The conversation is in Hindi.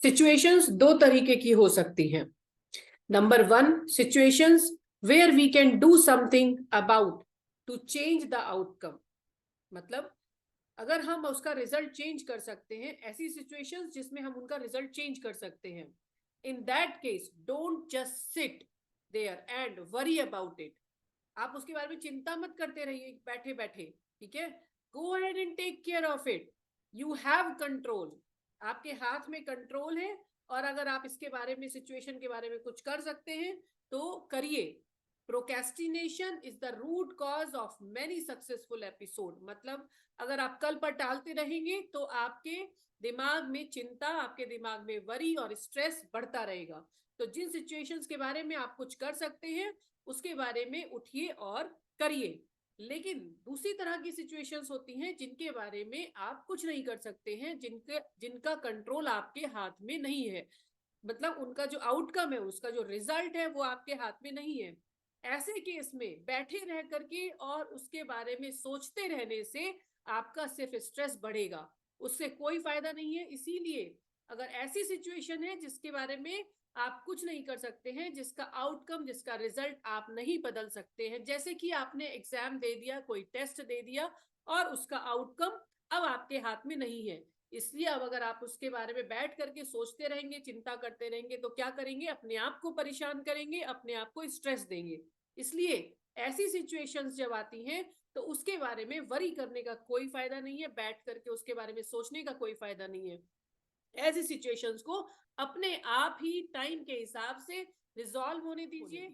सिचुएशंस दो तरीके की हो सकती हैं। Number one, situations where we can do something about to change the outcome. मतलब अगर हम उसका रिजल्ट चेंज कर सकते हैं, ऐसी सिचुएशंस जिसमें हम उनका रिजल्ट चेंज कर सकते हैं। In that case don't just sit there and worry about it. आप उसके बारे में चिंता मत करते रहिए बैठे बैठे, ठीक है। Go ahead and take care of it. You have control, आपके हाथ में कंट्रोल है। और अगर आप इसके बारे में, सिचुएशन के बारे में कुछ कर सकते हैं तो करिए। Procrastination is the root cause of many successful episode. मतलब अगर आप कल पर टालते रहेंगे तो आपके दिमाग में चिंता, आपके दिमाग में वरी और स्ट्रेस बढ़ता रहेगा। तो जिन सिचुएशंस के बारे में आप कुछ कर सकते हैं उसके बारे में उठिए और करिए। लेकिन दूसरी तरह की सिचुएशंस होती हैं जिनके बारे में आप कुछ नहीं कर सकते हैं, जिनका कंट्रोल आपके हाथ में नहीं है। मतलब उनका जो आउटकम है, उसका जो रिजल्ट है वो आपके हाथ में नहीं है। ऐसे केस में बैठे रह करके और उसके बारे में सोचते रहने से आपका सिर्फ स्ट्रेस बढ़ेगा, उससे कोई फायदा नहीं है। इसीलिए अगर ऐसी सिचुएशन है जिसके बारे में आप कुछ नहीं कर सकते हैं, जिसका आउटकम, जिसका रिजल्ट आप नहीं बदल सकते हैं, जैसे कि आपने एग्जाम दे दिया, कोई टेस्ट दे दिया और उसका आउटकम अब आपके हाथ में नहीं है, इसलिए अब अगर आप उसके बारे में बैठ करके सोचते रहेंगे, चिंता करते रहेंगे तो क्या करेंगे, अपने आप को परेशान करेंगे, अपने आप को स्ट्रेस देंगे। इसलिए ऐसी सिचुएशंस जब आती हैं तो उसके बारे में वरी करने का कोई फायदा नहीं है, बैठ करके उसके बारे में सोचने का कोई फायदा नहीं है। ऐसी सिचुएशंस को अपने आप ही टाइम के हिसाब से रिजॉल्व होने दीजिए।